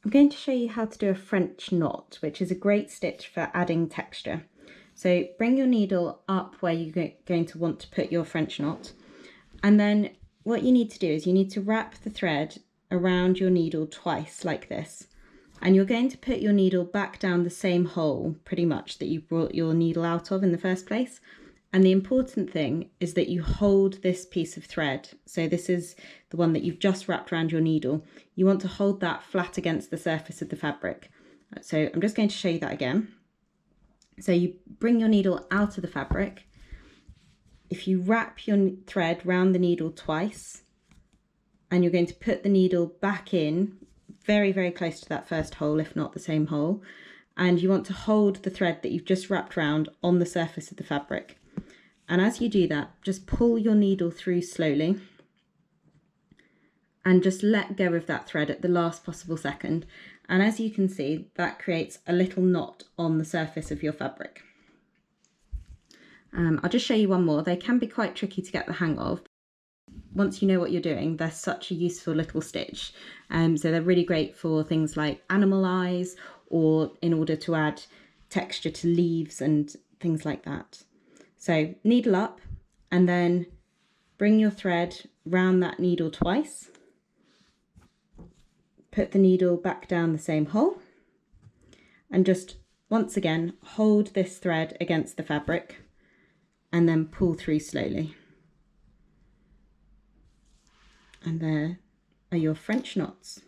I'm going to show you how to do a French knot, which is a great stitch for adding texture. So bring your needle up where you're going to want to put your French knot. And then what you need to do is you need to wrap the thread around your needle twice like this. And you're going to put your needle back down the same hole pretty much that you brought your needle out of in the first place. And the important thing is that you hold this piece of thread. So this is the one that you've just wrapped around your needle. You want to hold that flat against the surface of the fabric. So I'm just going to show you that again. So you bring your needle out of the fabric. If you wrap your thread round the needle twice, and you're going to put the needle back in very, very close to that first hole, if not the same hole, and you want to hold the thread that you've just wrapped around on the surface of the fabric. And as you do that, just pull your needle through slowly and just let go of that thread at the last possible second. And as you can see, that creates a little knot on the surface of your fabric. I'll just show you one more. They can be quite tricky to get the hang of. Once you know what you're doing, they're such a useful little stitch. So they're really great for things like animal eyes, or in order to add texture to leaves and things like that. So needle up, and then bring your thread round that needle twice. Put the needle back down the same hole, and just once again hold this thread against the fabric and then pull through slowly. And there are your French knots.